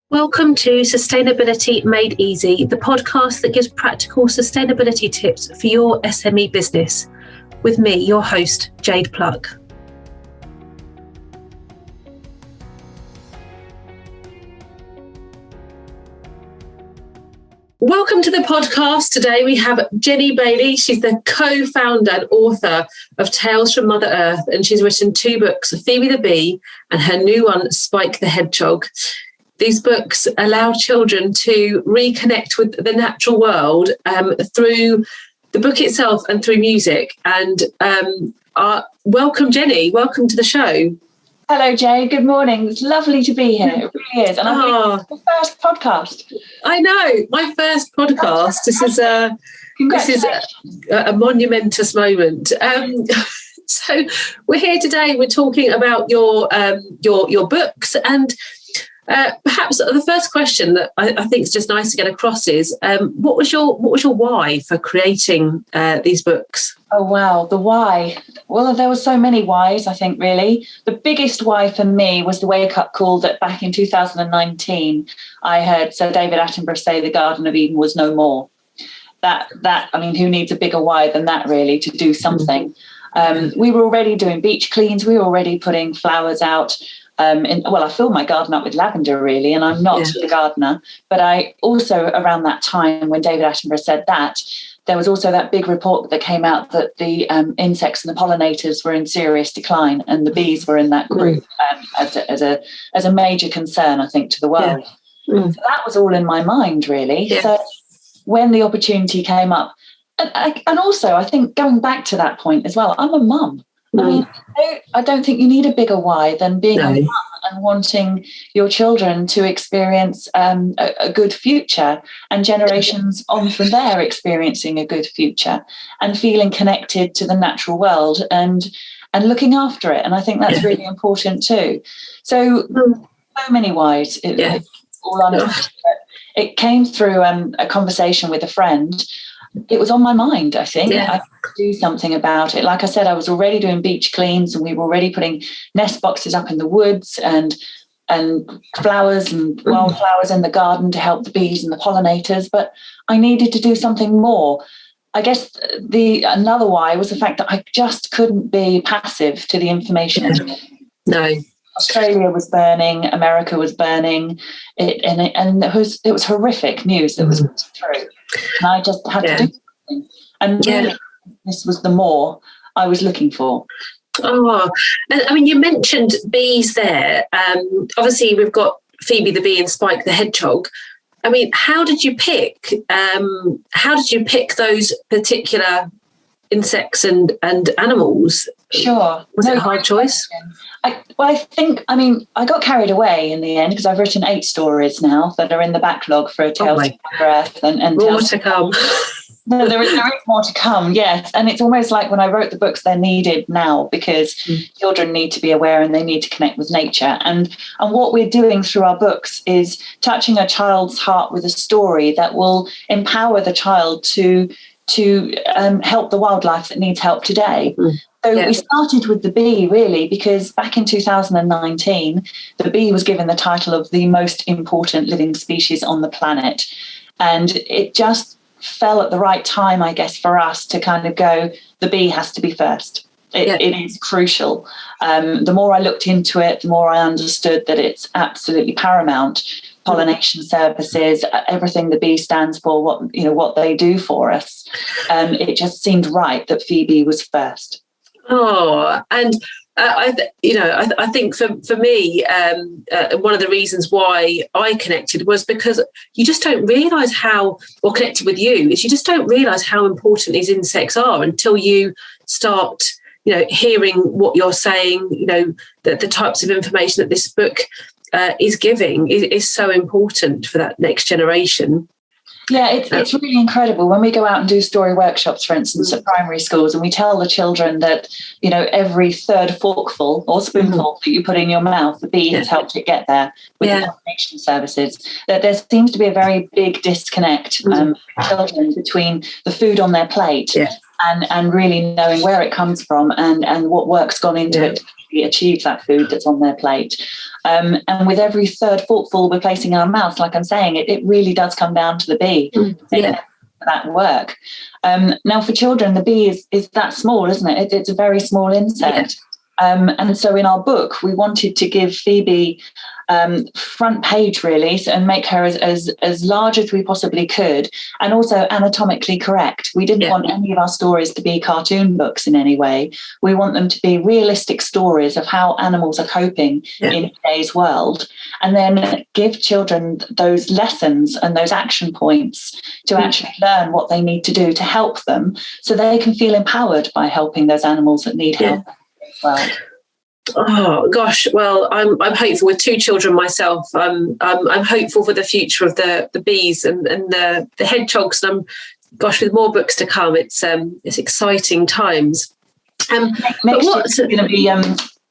Welcome to Sustainability Made Easy, the podcast that gives practical sustainability tips for your SME business. With me, your host, Jade Pluck. Welcome to the podcast. Today we have Jenny Bailey. She's the co-founder and author of Tales from Mother Earth, and she's written 2 books, Phoebe the Bee and her new one, Spike the Hedgehog. These books allow children to reconnect with the natural world through the book itself and through music. And welcome, Jenny. Welcome to the show. Hello, Jay. Good morning. It's lovely to be here. It really is. And I think it's the first podcast. I know, my first podcast. This is a monumentous moment. So we're here today. We're talking about your books, and perhaps the first question that I think is just nice to get across is what was your why for creating these books? Oh, wow. The why. Well, there were so many whys, I think, really. The biggest why for me was the wake-up call that back in 2019, I heard Sir David Attenborough say the Garden of Eden was no more. Who needs a bigger why than that, really, to do something? We were already doing beach cleans. We were already putting flowers out. I filled my garden up with lavender, really, and I'm not a gardener. But I also, around that time when David Attenborough said that, there was also that big report that came out that the insects and the pollinators were in serious decline, and the bees were in that group as a major concern, I think, to the world. So that was all in my mind, really. Yeah. So when the opportunity came up, and also I think going back to that point as well, I'm a mum. I don't think you need a bigger why than being a mum and wanting your children to experience a good future, and generations on from there experiencing a good future and feeling connected to the natural world and looking after it. And I think that's really important too. So many whys. All honest, it came through a conversation with a friend. It was on my mind, I think. Yeah. I could do something about it. Like I said, I was already doing beach cleans, and we were already putting nest boxes up in the woods and flowers and wildflowers in the garden to help the bees and the pollinators. But I needed to do something more. I guess another why was the fact that I just couldn't be passive to the information. No. Australia was burning, America was burning, it was horrific news that was through. And I just had to do something. And really, this was the more I was looking for. Oh, and I mean, you mentioned bees there. Obviously, we've got Phoebe the Bee and Spike the Hedgehog. I mean, how did you pick those particular insects and animals? Sure. Was it a hard choice? I got carried away in the end because I've written 8 stories now that are in the backlog for Tales from Mother Earth and more to come. No, there is more to come, yes. And it's almost like when I wrote the books, they're needed now because children need to be aware and they need to connect with nature. And what we're doing through our books is touching a child's heart with a story that will empower the child to help the wildlife that needs help today. So we started with the bee, really, because back in 2019, the bee was given the title of the most important living species on the planet. And it just fell at the right time, I guess, for us to kind of go, the bee has to be first. It is crucial. The more I looked into it, the more I understood that it's absolutely paramount. Pollination services, everything the bee stands for, what they do for us. It just seemed right that Phoebe was first. Oh, and I think for me, one of the reasons why I connected was because you just don't realise connected with you, is you just don't realise how important these insects are until you start, hearing what you're saying, the types of information that this book is giving is so important for that next generation. Yeah, it's really incredible when we go out and do story workshops, for instance, at primary schools, and we tell the children that, every third forkful or spoonful that you put in your mouth, the bee has helped it get there with the pollination services. That there seems to be a very big disconnect children between the food on their plate and really knowing where it comes from and what work's gone into it to achieve that food that's on their plate. And with every third forkful we're placing in our mouth, like I'm saying, it really does come down to the bee. That work. Now for children, the bee is that small, isn't it? It's a very small insect. And so in our book, we wanted to give Phoebe front page really, and make her as large as we possibly could, and also anatomically correct. We didn't want any of our stories to be cartoon books in any way. We want them to be realistic stories of how animals are coping in today's world, and then give children those lessons and those action points to actually learn what they need to do to help them, so they can feel empowered by helping those animals that need help. Well, oh gosh, well, I'm hopeful with 2 children myself. I'm hopeful for the future of the bees and the hedgehogs, and with more books to come. It's exciting times. Next year is going to be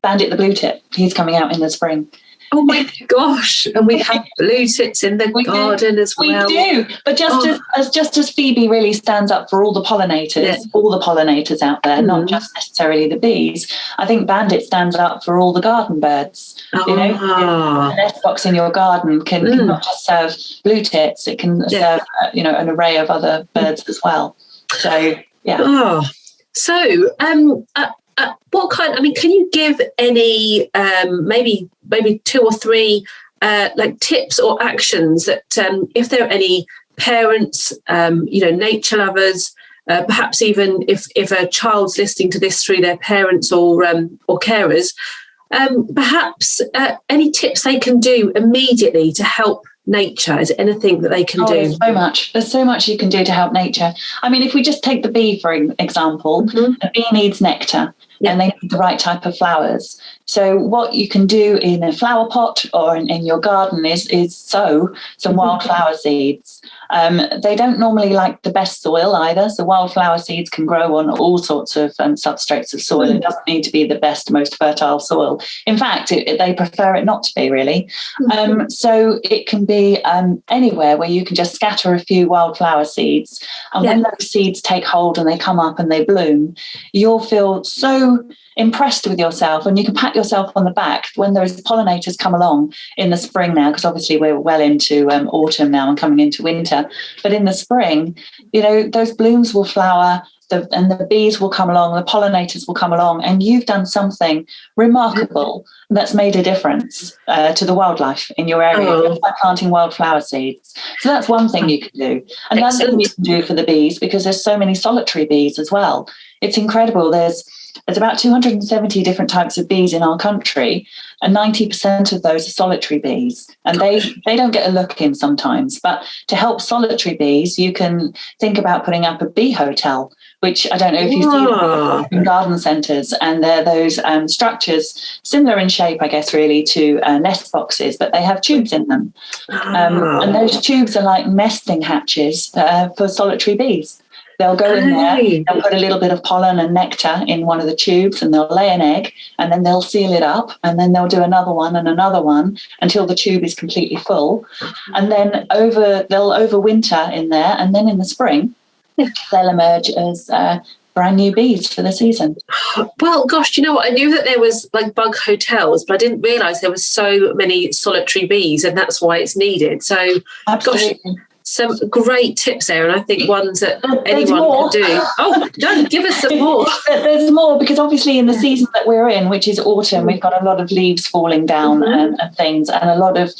Bandit the Blue Tit. He's coming out in the spring. Oh my gosh! And we have blue tits in the garden as well. We do, but just as Phoebe really stands up for all the pollinators out there, not just necessarily the bees. I think Bandit stands up for all the garden birds. You know, the nest box in your garden can not just serve blue tits; it can serve an array of other birds as well. So what kind? I mean, can you give any maybe 2 or 3 like tips or actions that if there are any parents, nature lovers, perhaps even if a child's listening to this through their parents or carers, perhaps any tips they can do immediately to help nature? Is there anything that they can do? There's so much you can do to help nature. I mean, if we just take the bee for example, a bee needs nectar. And they need the right type of flowers. So what you can do in a flower pot or in your garden is sow some wildflower seeds. They don't normally like the best soil either. So wildflower seeds can grow on all sorts of substrates of soil. It doesn't need to be the best, most fertile soil. In fact, they prefer it not to be really. So it can be anywhere where you can just scatter a few wildflower seeds. And when those seeds take hold and they come up and they bloom, you'll feel so impressed with yourself, and you can pat yourself on the back when those pollinators come along in the spring now, because obviously we're well into autumn now and coming into winter. But in the spring, those blooms will flower, and the bees will come along, the pollinators will come along, and you've done something remarkable that's made a difference to the wildlife in your area by planting wildflower seeds. So that's one thing you can do. Another thing you can do for the bees, because there's so many solitary bees as well. It's incredible. There's about 270 different types of bees in our country, and 90% of those are solitary bees. And they don't get a look in sometimes. But to help solitary bees, you can think about putting up a bee hotel, which I don't know if you see in garden centres. And they're those structures, similar in shape, I guess, really, to nest boxes, but they have tubes in them. And those tubes are like nesting hatches for solitary bees. They'll go in there, they'll put a little bit of pollen and nectar in one of the tubes, and they'll lay an egg, and then they'll seal it up, and then they'll do another one and another one until the tube is completely full. And then they'll overwinter in there, and then in the spring, they'll emerge as brand new bees for the season. Well, gosh, you know what? I knew that there was like bug hotels, but I didn't realise there were so many solitary bees, and that's why it's needed. So, absolutely. Gosh, some great tips there, and I think ones that anyone can do. Oh, no, give us some more. There's more, because obviously in the season that we're in, which is autumn, we've got a lot of leaves falling down and things, and a lot of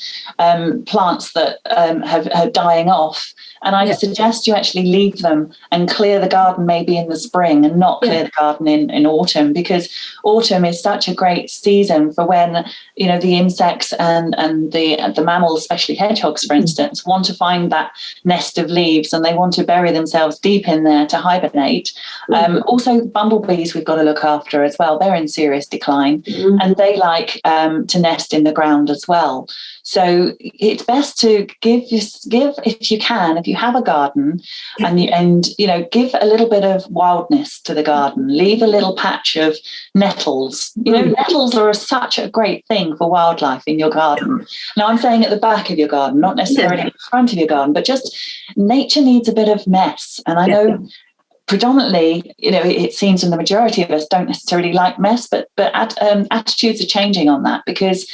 plants that are dying off. And I suggest you actually leave them and clear the garden maybe in the spring, and not clear the garden in autumn, because autumn is such a great season for when, the insects and the mammals, especially hedgehogs, for instance, want to find that nest of leaves, and they want to bury themselves deep in there to hibernate. Also, bumblebees we've got to look after as well. They're in serious decline, and they like to nest in the ground as well. So it's best to give if you can, if you have a garden, and give a little bit of wildness to the garden. Leave a little patch of nettles. Nettles are such a great thing for wildlife in your garden. Now, I'm saying at the back of your garden, not necessarily at the front of your garden, but just nature needs a bit of mess. And I know predominantly, it seems, and the majority of us don't necessarily like mess, but attitudes are changing on that, because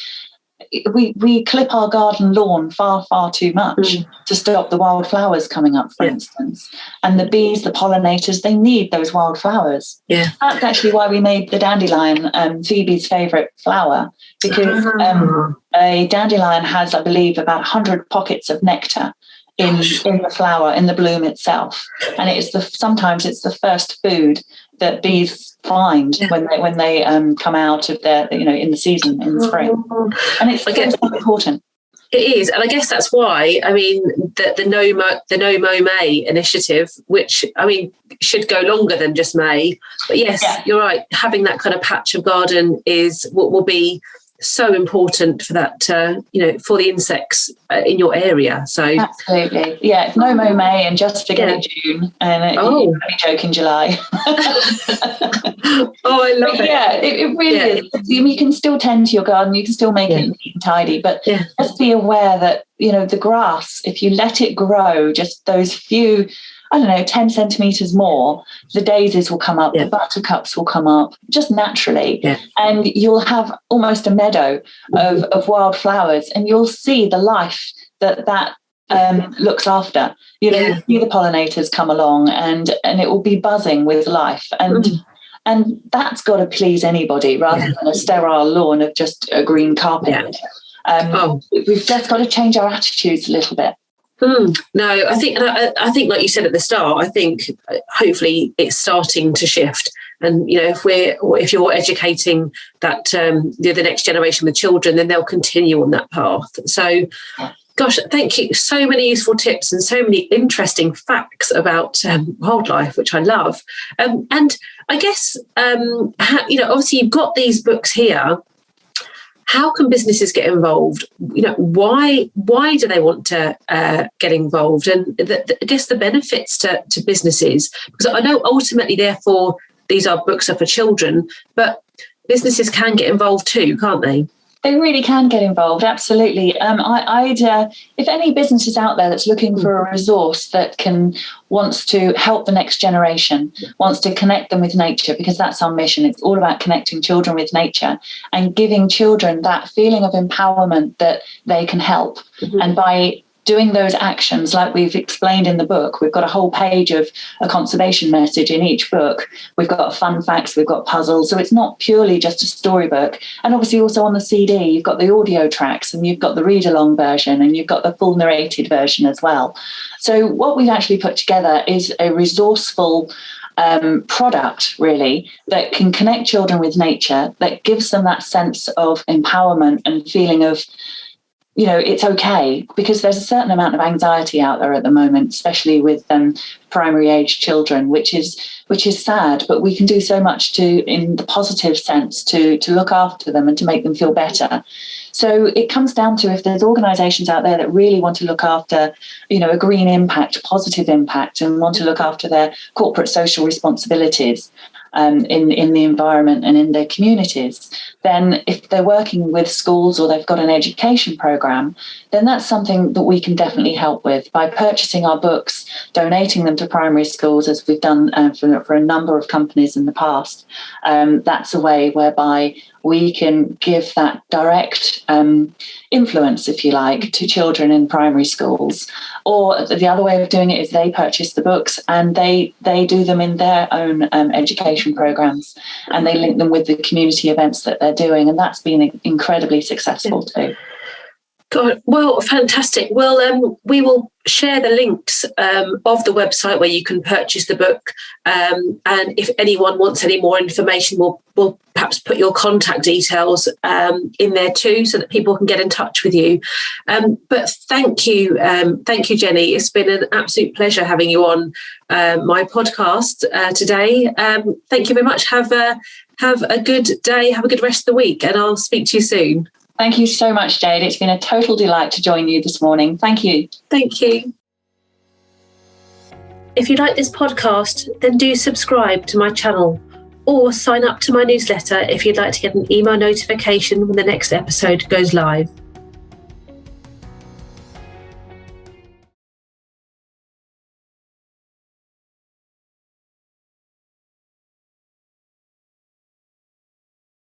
we clip our garden lawn far, far too much to stop the wildflowers coming up, for instance. And the bees, the pollinators, they need those wildflowers. Yeah. That's actually why we made the dandelion Phoebe's favourite flower, because a dandelion has, I believe, about 100 pockets of nectar in the flower, in the bloom itself. And sometimes it's the first food that bees find when they come out of their, in the season, in the spring. And it's so important. It is, and I guess that's why, the No Mow May initiative, which, should go longer than just May. But yes, you're right, having that kind of patch of garden is what will be so important for that, for the insects in your area. So absolutely, No Mow May and just forget June, and you joke in July. I love it. Yeah, it really is. You can still tend to your garden, you can still make it neat and tidy, but just be aware that the grass, if you let it grow just those few, 10 centimetres more, the daisies will come up, the buttercups will come up just naturally. And you'll have almost a meadow of wildflowers, and you'll see the life that looks after. You see the pollinators come along, and it will be buzzing with life. And that's got to please anybody, rather than a sterile lawn of just a green carpet. We've just got to change our attitudes a little bit. No, I think like you said at the start, I think hopefully it's starting to shift. And if you're educating that the next generation with children, then they'll continue on that path. So, gosh, thank you. So many useful tips and so many interesting facts about wildlife, which I love. And I guess obviously you've got these books here. How can businesses get involved? Why do they want to get involved? And I guess the benefits to businesses, because I know ultimately, therefore, these books are for children, but businesses can get involved too, can't they? They really can get involved, absolutely. If any business is out there that's looking for a resource that wants to help the next generation, wants to connect them with nature, because that's our mission. It's all about connecting children with nature and giving children that feeling of empowerment that they can help. And by doing those actions, like we've explained in the book, we've got a whole page of a conservation message in each book. We've got fun facts, we've got puzzles. So it's not purely just a storybook. And obviously also on the CD, you've got the audio tracks, and you've got the read-along version, and you've got the full narrated version as well. So what we've actually put together is a resourceful product, really, that can connect children with nature, that gives them that sense of empowerment and feeling of, it's okay, because there's a certain amount of anxiety out there at the moment, especially with primary age children, which is sad, but we can do so much in the positive sense to look after them and to make them feel better. So it comes down to, if there's organisations out there that really want to look after, a green impact, positive impact, and want to look after their corporate social responsibilities, in the environment and in their communities, then if they're working with schools or they've got an education program, then that's something that we can definitely help with by purchasing our books, donating them to primary schools, as we've done for a number of companies in the past. That's a way whereby we can give that direct influence, if you like, to children in primary schools. Or the other way of doing it is they purchase the books and they do them in their own education programs, and they link them with the community events that they're doing, and that's been incredibly successful too. God, well, fantastic. Well, we will share the links of the website where you can purchase the book. And if anyone wants any more information, we'll perhaps put your contact details in there too, so that people can get in touch with you. But thank you, Jenny. It's been an absolute pleasure having you on my podcast today. Thank you very much. Have a good day. Have a good rest of the week, and I'll speak to you soon. Thank you so much, Jade. It's been a total delight to join you this morning. Thank you. Thank you. If you like this podcast, then do subscribe to my channel or sign up to my newsletter if you'd like to get an email notification when the next episode goes live.